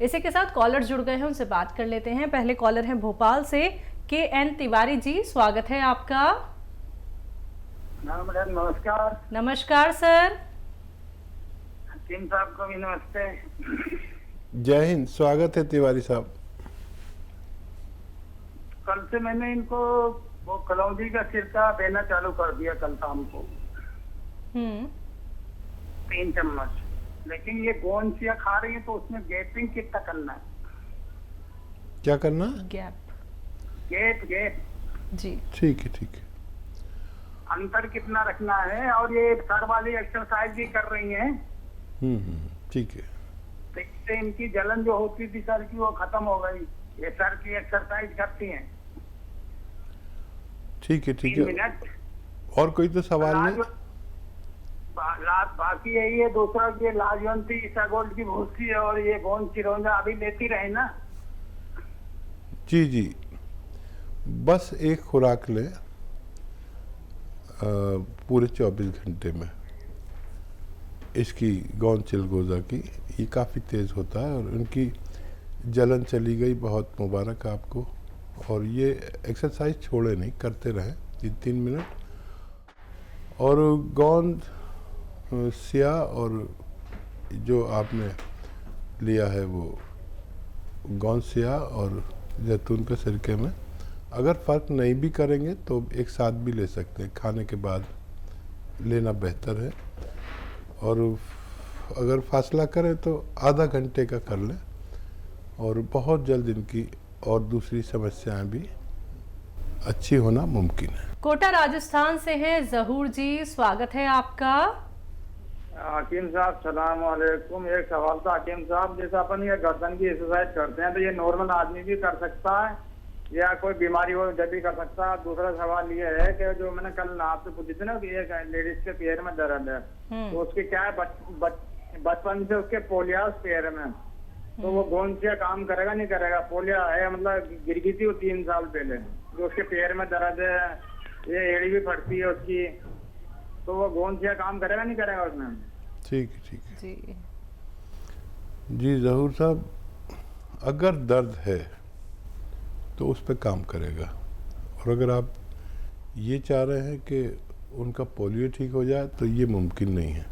इसी के साथ कॉलर जुड़ गए हैं, उनसे बात कर लेते हैं। पहले कॉलर हैं भोपाल से KN तिवारी जी, स्वागत है आपका। मैडम नमस्कार। नमस्कार सर। हकीम साहब को भी नमस्ते। जय हिंद, स्वागत है तिवारी साहब। कल से मैंने इनको वो कलौंजी का सिरका देना चालू कर दिया कल शाम को 3 चम्मच, लेकिन ये गोंदसिया खा रही है तो उसमें गैपिंग कितना करना है? क्या करना? गैप जी। ठीक है ठीक है। अंतर कितना रखना है? और ये सर वाली एक्सरसाइज भी कर रही हैं। ठीक है। तो इससे इनकी जलन जो होती थी सर की वो खत्म हो गई। ये सर की एक्सरसाइज करती हैं। ठीक है ठीक 3 है। मिनट। और कोई तो सवाल नहीं? बाकी यही है, दूसरा ये लाजवंती ईसागोल्ड की भूसी है और ये गोंद चिरौंजा अभी लेती रहे ना। जी जी, बस एक खुराक ले पूरे 24 घंटे में इसकी गोंद चिलगोजा की। ये काफ़ी तेज़ होता है और उनकी जलन चली गई, बहुत मुबारक आपको। और ये एक्सरसाइज छोड़े नहीं, करते रहें 3 मिनट। और गोंद सिया और जो आपने लिया है वो गोंद सिया और जैतून के सिरके में अगर फ़र्क नहीं भी करेंगे तो एक साथ भी ले सकते हैं, खाने के बाद लेना बेहतर है। और अगर फासला करें तो आधा घंटे का कर लें और बहुत जल्द इनकी और दूसरी समस्याएं भी अच्छी होना मुमकिन है। कोटा राजस्थान से हैं जहूर जी, स्वागत है आपका। हकीम साहब सलाम वालेकुम। एक सवाल था हकीम साहब, जैसे अपन ये गर्दन की एक्सरसाइज करते हैं तो ये नॉर्मल आदमी भी कर सकता है या कोई बीमारी हो जब भी कर सकता है? दूसरा सवाल ये है कि जो मैंने कल आपसे पूछी थी ना कि एक लेडीज के पैर में दर्द है, तो उसकी क्या है बचपन से उसके पोलिया उस पैर में, तो वो गोंदसिया काम करेगा नहीं करेगा? पोलिया है, मतलब गिर गई थी वो 3 साल पहले, जो उसके पैर में दर्द है, ये एड़ी भी फटती है उसकी, तो वो गोंदसिया काम करेगा नहीं करेगा उसमें? ठीक है ठीक है जी जी जहूर साहब, अगर दर्द है तो उस पर काम करेगा। और अगर आप ये चाह रहे हैं कि उनका पोलियो ठीक हो जाए तो ये मुमकिन नहीं है,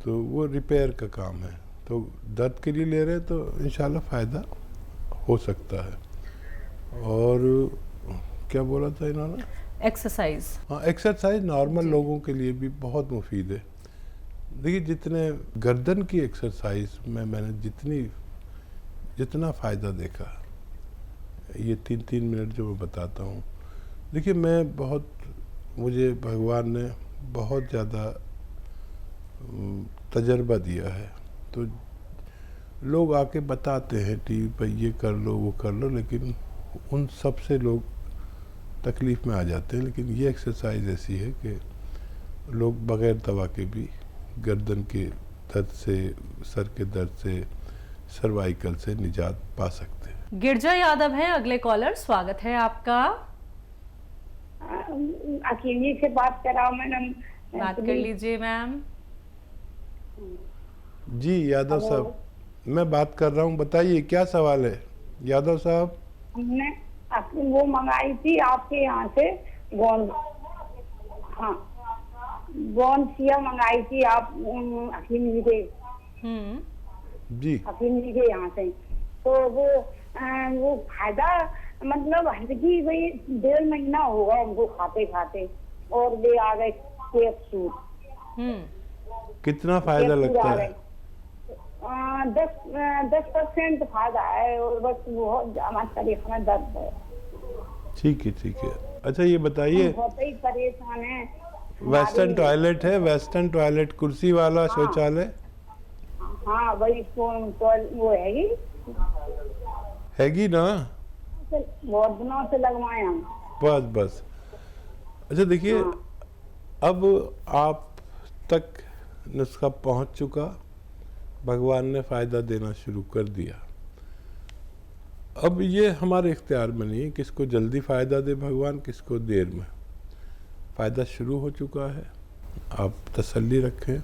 तो वो रिपेयर का काम है। तो दर्द के लिए ले रहे हैं तो इंशाल्लाह फ़ायदा हो सकता है। और क्या बोला था इन्होंने? एक्सरसाइज। हाँ, एक्सरसाइज नॉर्मल लोगों के लिए भी बहुत मुफीद है। देखिए, जितने गर्दन की एक्सरसाइज में मैंने जितना फ़ायदा देखा, ये 3 मिनट जो मैं बताता हूँ, देखिए मुझे भगवान ने बहुत ज़्यादा तजर्बा दिया है। तो लोग आके बताते हैं टीवी पर ये कर लो वो कर लो, लेकिन उन सब से लोग तकलीफ़ में आ जाते हैं। लेकिन ये एक्सरसाइज ऐसी है कि लोग बग़ैर दवा के भी गर्दन के दर्द से, सर के दर्द से, सर्वाइकल से निजात पा सकते हैं। गिरजा यादव है अगले कॉलर, स्वागत है आपका। अकेली से बात कराओ मैडम। बात कर लीजिए मैम। जी यादव साहब, मैं बात कर रहा हूँ, बताइए क्या सवाल है यादव साहब? हमने वो मंगाई थी आपके यहाँ से गोंद, हाँ गोंदसिया मंगाई थी आप हकीम जी के जी हकीम जी के यहाँ से। तो वो फायदा मतलब हल्की भाई 1.5 महीना होगा उनको खाते खाते और वे आ गए कैप्सूल। कितना फायदा लगता है? 10% फायदा है और बस बहुत हमारे शरीर में दर्द है। ठीक है ठीक है। अच्छा ये बताइए, बहुत ही परेशान है। वेस्टर्न टॉयलेट है? वेस्टर्न टॉयलेट, कुर्सी वाला शौचालय? हाँ वही वो हैगी ना? बहुत दिनों से लगवाए हम। बस। अच्छा देखिए, अब आप तक नुस्खा पहुंच चुका, भगवान ने फ़ायदा देना शुरू कर दिया। अब ये हमारे इख्तियार में नहीं है किसको जल्दी फ़ायदा दे भगवान, किसको देर में। फ़ायदा शुरू हो चुका है, आप तसल्ली रखें।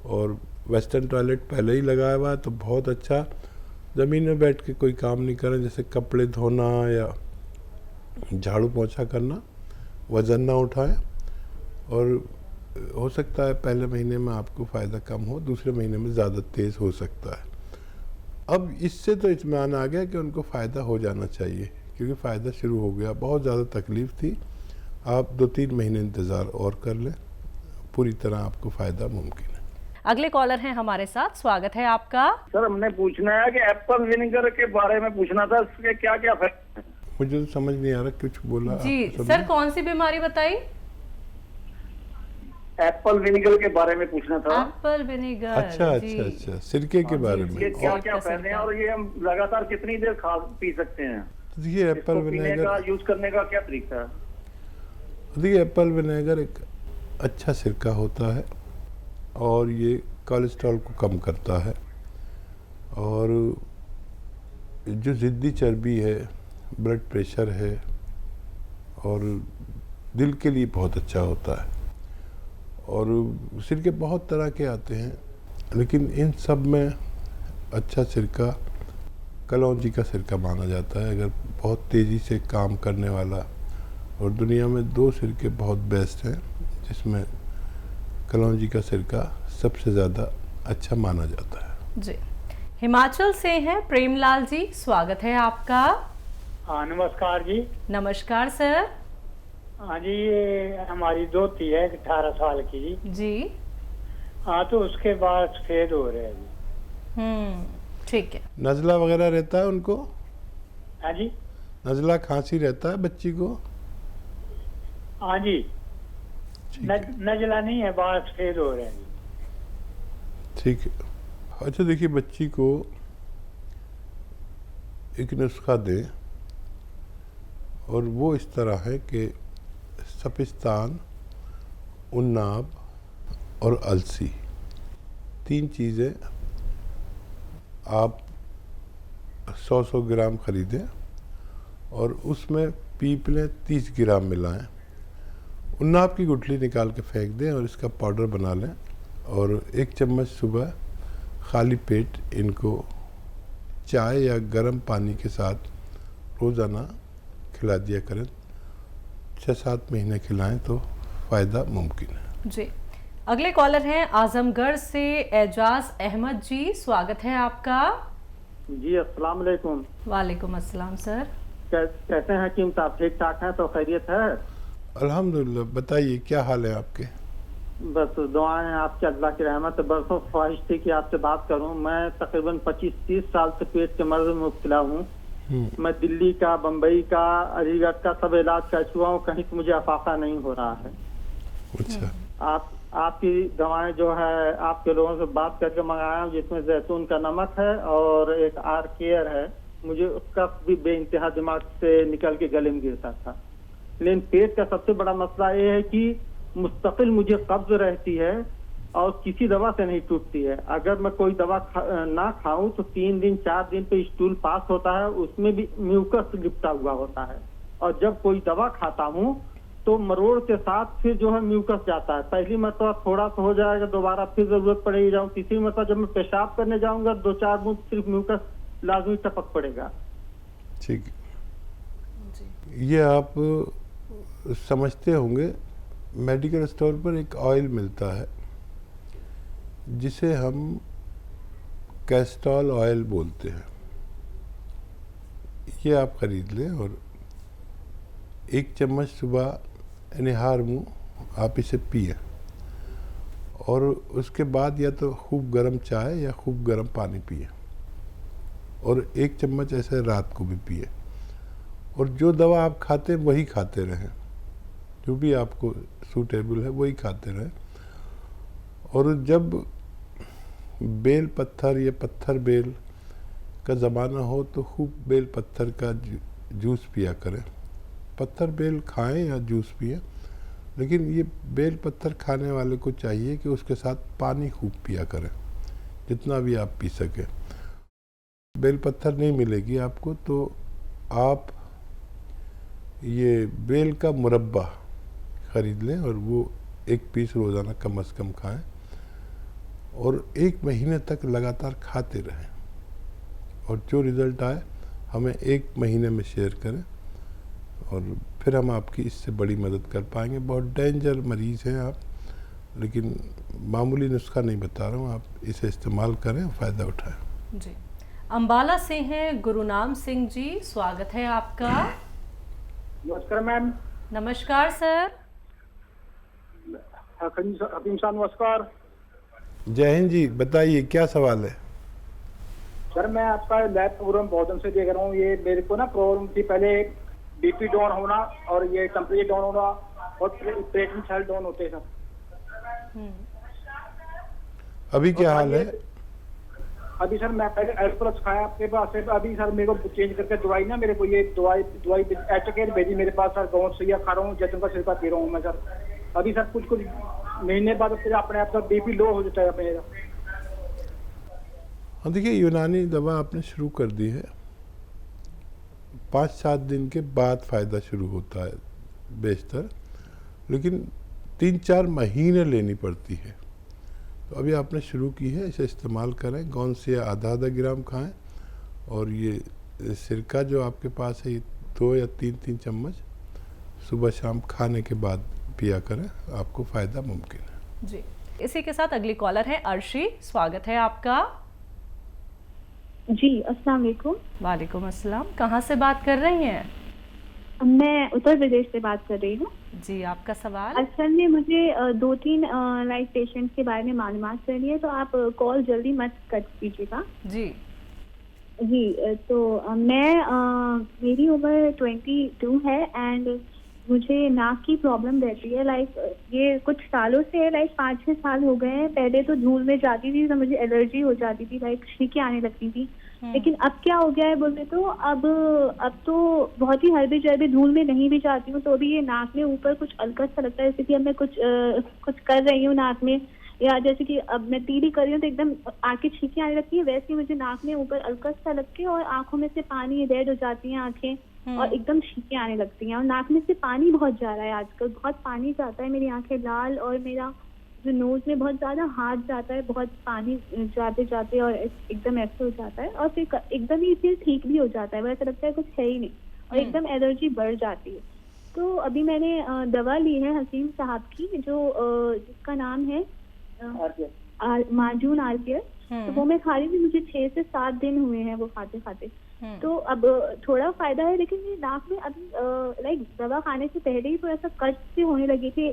और वेस्टर्न टॉयलेट पहले ही लगाया हुआ है तो बहुत अच्छा। ज़मीन में बैठ के कोई काम नहीं करें, जैसे कपड़े धोना या झाड़ू पोंछा करना, वज़न ना उठाएं। और हो सकता है पहले महीने में आपको फ़ायदा कम हो, दूसरे महीने में ज़्यादा तेज़ हो सकता है। अब इससे तो इत्मीनान आ गया कि उनको फ़ायदा हो जाना चाहिए, क्योंकि फ़ायदा शुरू हो गया। बहुत ज़्यादा तकलीफ़ थी, आप 2-3 महीने इंतज़ार और कर लें, पूरी तरह आपको फ़ायदा मुमकिन है। अगले कॉलर हैं हमारे साथ, स्वागत है आपका। सर हमने पूछना है कि एप्पल विनेगर के बारे में पूछना था, इसके क्या क्या फायदे? मुझे तो समझ नहीं आ रहा, कुछ बोला जी आपको सर, कौन सी बीमारी बताई? एप्पल विनेगर के बारे में पूछना था। Apple vinegar. अच्छा जी। अच्छा अच्छा, सिरके के बारे में। ये क्या और क्या फायदे हैं और ये हम लगातार कितनी देर खा पी सकते हैं? तो देखिए एप्पल इसको पीने का विनेगर, यूज करने का क्या तरीका है? देखिए एप्पल विनेगर एक अच्छा सिरका होता है और ये कोलेस्ट्रॉल को कम करता है, और जो ज़िद्दी चर्बी है, ब्लड प्रेशर है, और दिल के लिए बहुत अच्छा होता है। और सिरके बहुत तरह के आते हैं, लेकिन इन सब में अच्छा सिरका कलौंजी का सिरका माना जाता है। अगर बहुत तेज़ी से काम करने वाला, और दुनिया में 2 सिरके बहुत बेस्ट हैं, जिसमें कलौंजी का सिरका सबसे ज़्यादा अच्छा माना जाता है। जी। हिमाचल से हैं प्रेमलाल जी, स्वागत है आपका। हाँ नमस्कार जी। नमस्कार सर। हाँ जी, ये हमारी दोती है 18 साल की जी। जी। हाँ तो उसके बाद सफेद हो रहे हैं जी। ठीक है। नज़ला वगैरह रहता है उनको? हाँ जी। नज़ला खांसी रहता है बच्ची को? हाँ जी। ठीक है, नजला नहीं है, बाल सफेद हो रहे हैं जी। ठीक है। अच्छा देखिए, बच्ची को एक नुस्खा दें, और वो इस तरह है कि सपिस्तान, उन्नाब और अलसी, 3 चीज़ें आप 100 ग्राम ख़रीदें और उसमें पीपलें 30 ग्राम मिलाएं। उन्नाब की गुठली निकाल के फेंक दें और इसका पाउडर बना लें, और 1 चम्मच सुबह खाली पेट इनको चाय या गर्म पानी के साथ रोज़ाना खिला दिया करें। 6-7 महीने खिलाएं तो फ़ायदा मुमकिन है। जी। अगले कॉलर हैं आजमगढ़ से एजाज अहमद जी, स्वागत है आपका। जी अस्सलाम वालेकुम। वालेकुम अस्सलाम सर। कैसे हैं कीम साहब, ठीक ठाक हैं? तो खैरियत है? अल्हम्दुलिल्लाह। बताइए क्या हाल है आपके? बस दुआएं आपके, अल्लाह की रहमत। बरसों ख्वाहिश थी कि आपसे बात करूं। मैं तकरीबन 25-30 साल से पेट के मर्ज में मुब्तला हूं। मैं दिल्ली का, बम्बई का, अलीगढ़ का सब इलाज कर चुका हूं, कहीं मुझे अफाका नहीं हो रहा है। अच्छा। आपकी दवाएं जो है आपके लोगों से बात करके मंगाया हूं, जिसमें जैतून का नमक है और एक आर केयर है। मुझे उसका भी बेइंतहा दिमाग से निकल के गले में गिरता था। लेकिन पेट का सबसे बड़ा मसला ये है कि मुस्तकिल मुझे कब्ज रहती है और किसी दवा से नहीं टूटती है। अगर मैं कोई दवा ना खाऊं तो 3 दिन 4 दिन पे स्टूल पास होता है, उसमें भी म्यूकस लिपटा हुआ होता है। और जब कोई दवा खाता हूं तो मरोड़ के साथ फिर जो है म्यूकस जाता है। पहली मरतबा थोड़ा सा हो जाएगा, दोबारा फिर जरूरत पड़ेगी जाऊं। तीसरी मरतबा जब मैं पेशाब करने जाऊंगा 2-4 बूंद सिर्फ म्यूकस लाजमी टपक पड़ेगा। ठीक। ये आप समझते होंगे, मेडिकल स्टोर पर एक ऑयल मिलता है जिसे हम कैस्टॉल ऑयल बोलते हैं। ये आप ख़रीद लें और 1 चम्मच सुबह निहार मुँह आप इसे पिए, और उसके बाद या तो खूब गर्म चाय या खूब गर्म पानी पिए, और 1 चम्मच ऐसे रात को भी पिए। और जो दवा आप खाते हैं वही खाते रहें, जो भी आपको सूटेबल है वही खाते रहें। और जब बेल पत्थर या पत्थर बेल का ज़माना हो तो खूब बेल पत्थर का जूस पिया करें। पत्थर बेल खाएं या जूस पिए, लेकिन ये बेल पत्थर खाने वाले को चाहिए कि उसके साथ पानी खूब पिया करें, जितना भी आप पी सकें। बेल पत्थर नहीं मिलेगी आपको तो आप ये बेल का मुरब्बा ख़रीद लें और वो 1 पीस रोज़ाना कम से कम खाएं, और 1 महीने तक लगातार खाते रहें। और जो रिज़ल्ट आए हमें 1 महीने में शेयर करें और फिर हम आपकी इससे बड़ी मदद कर पाएंगे। बहुत डेंजर मरीज़ हैं आप, लेकिन मामूली नुस्खा नहीं बता रहा हूँ, आप इसे इस्तेमाल करें और फ़ायदा उठाएं। जी, अंबाला से हैं गुरुनाम सिंह जी, स्वागत है आपका। नमस्कार मैम। नमस्कार सर। हकीम साहब नमस्कार। जय हिंद जी, बताइए क्या सवाल है? सर मैं आपका लैब प्रोग्राम बहुत दिन से देख रहा हूँ। ये मेरे को ना प्रॉब्लम थी, पहले बीपी डाउन होना और ये टेम्परेचर डाउन होना और प्लेटलेट सेल डाउन होते हैं सर। अभी क्या हाल है? अभी सर मैं पहले एस प्लस खाया आपके पास से, अभी सर मेरे को चेंज करके दवाई ना, मेरे को ये दवाई एचकेर भेजी मेरे पास सर। गाँव से खा रहा हूँ, जैतून का सिरका पी रहा हूँ मैं सर। अभी सर कुछ महीने बाद फिर अपने आप का बीपी लो हो जाता है मेरा। हाँ देखिए, यूनानी दवा आपने शुरू कर दी है, 5-7 दिन के बाद फ़ायदा शुरू होता है बेशतर, लेकिन 3-4 महीने लेनी पड़ती है। तो अभी आपने शुरू की है, इसे इस्तेमाल करें। गौनसिया आधा ग्राम खाएं और ये सिरका जो आपके पास है, ये 2 या 3 चम्मच सुबह शाम खाने के बाद पिया करें, आपको फ़ायदा मुमकिन है। जी, इसी के साथ अगली कॉलर है अर्शी, स्वागत है आपका। जी अस्सलाम वालेकुम। वालेकुम अस्सलाम, कहाँ से बात कर रही हैं? मैं उत्तर प्रदेश से बात कर रही हूँ। जी, आपका सवाल? असल में मुझे 2-3 लाइफ पेशेंट्स के बारे में मालूमात करनी है, तो आप कॉल जल्दी मत कट कीजिएगा। जी जी, तो मेरी उम्र 22 है एंड मुझे नाक की प्रॉब्लम रहती है। लाइक ये कुछ सालों से है, लाइक 5-6 साल हो गए हैं। पहले तो धूल में जाती थी तो मुझे एलर्जी हो जाती थी, लाइक छींकें आने लगती थी। लेकिन अब क्या हो गया है बोले तो अब तो बहुत ही हल्दी जल्दी धूल में नहीं भी जाती हूँ तो अभी ये नाक में ऊपर कुछ अलकत सा लगता है, जैसे कि अब मैं कुछ कर रही हूँ नाक में, या जैसे कि अब मैं तीली कर रही हूँ तो एकदम आंखें छींकें आने लगती है, वैसे ही मुझे नाक में ऊपर अलकत सा लग के और आंखों में से पानी रेड हो जाती है आंखें और एकदम छींकें आने लगती हैं और नाक में से पानी बहुत जा रहा है आजकल, बहुत पानी जाता है, मेरी आंखें लाल और मेरा जो नोज में बहुत ज्यादा हाथ जाता है, बहुत पानी जाते जाते और एकदम ऐसे हो जाता है और फिर एकदम ही फिर ठीक भी हो जाता है, वैसा लगता है कुछ है ही नहीं और एकदम एलर्जी बढ़ जाती है। तो अभी मैंने दवा ली है हकीम साहब की, जो जिसका नाम है माजून आरकेयर, तो वो मैं खा रही थी, मुझे 6 से 7 दिन हुए हैं वो खाते खाते। तो अब थोड़ा फायदा है, लेकिन ये नाक में अभी लाइक दवा खाने से पहले ही थोड़ा सा कट से होने लगी थी,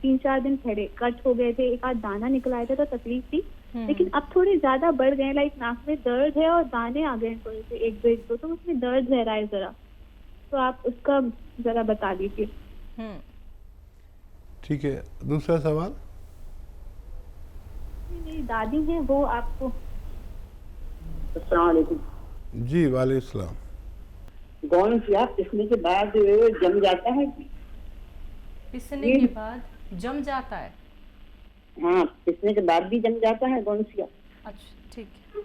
3-4 दिन पहले कट हो गए थे, एक आध दाना निकल आया था तो तकलीफ थी, लेकिन अब थोड़े ज्यादा बढ़ गए, लाइक नाक में दर्द है और दाने आ गए हैं थोड़े से 1-2 तो उसमें दर्द रह रहा है जरा, तो आप उसका जरा बता दीजिए। ठीक है, दूसरा सवाल? मेरी दादी है वो आपको। अस्सलाम वालेकुम। जी वालेकुम सलाम। गौनसिया पिसने के बाद जम जाता है? पिसने के बाद जम जाता है? हाँ, पिसने के बाद भी जम जाता है गौनसिया। अच्छा ठीक है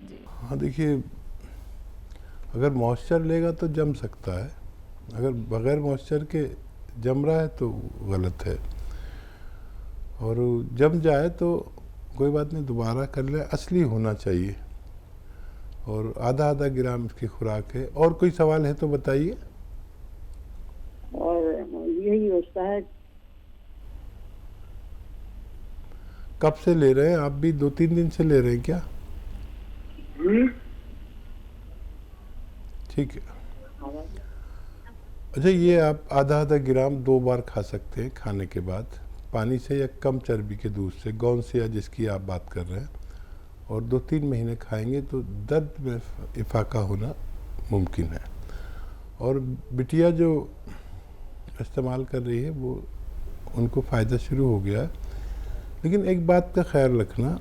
जी। हाँ देखिए, अगर मॉइस्चर लेगा तो जम सकता है, अगर बगैर मॉइस्चर के जम रहा है तो गलत है, और जम जाए तो कोई बात नहीं, दोबारा कर ले, असली होना चाहिए, और आधा ग्राम इसकी खुराक है। और कोई सवाल है तो बताइए। और यही होता है। कब से ले रहे हैं आप? भी 2-3 दिन से ले रहे हैं क्या? ठीक है। अच्छा, ये आप आधा ग्राम 2 बार खा सकते हैं खाने के बाद, पानी से या कम चर्बी के दूध से, गौनसिया जिसकी आप बात कर रहे हैं, और 2-3 महीने खाएंगे तो दर्द में इफाका होना मुमकिन है। और बिटिया जो इस्तेमाल कर रही है वो, उनको फ़ायदा शुरू हो गया है, लेकिन एक बात का ख्याल रखना,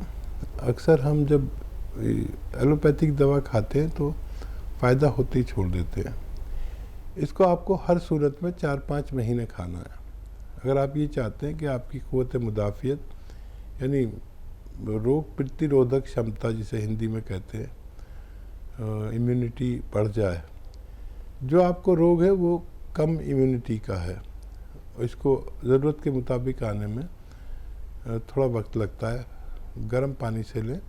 अक्सर हम जब एलोपैथिक दवा खाते हैं तो फ़ायदा होते ही छोड़ देते हैं। इसको आपको हर सूरत में 4-5 महीने खाना है। अगर आप ये चाहते हैं कि आपकी क़ुव्वत मुदाफ़ियत, यानी रोग प्रतिरोधक क्षमता जिसे हिंदी में कहते हैं, इम्यूनिटी बढ़ जाए, जो आपको रोग है वो कम इम्यूनिटी का है, इसको ज़रूरत के मुताबिक आने में थोड़ा वक्त लगता है। गर्म पानी से लें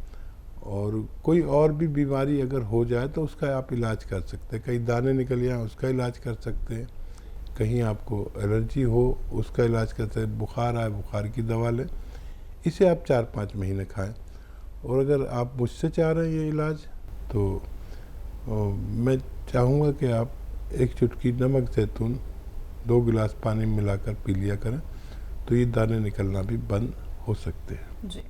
और कोई और भी बीमारी अगर हो जाए तो उसका आप इलाज कर सकते हैं। कहीं दाने निकल जाए उसका इलाज कर सकते हैं, कहीं आपको एलर्जी हो उसका इलाज कर सकते हैं, बुखार आए बुखार की दवा लें। इसे आप 4-5 महीने खाएं। और अगर आप मुझसे चाह रहे हैं ये इलाज तो मैं चाहूँगा कि आप एक चुटकी नमक जैतून 2 गिलास पानी में मिलाकर पी लिया करें, तो ये दाने निकलना भी बंद हो सकते हैं। जी।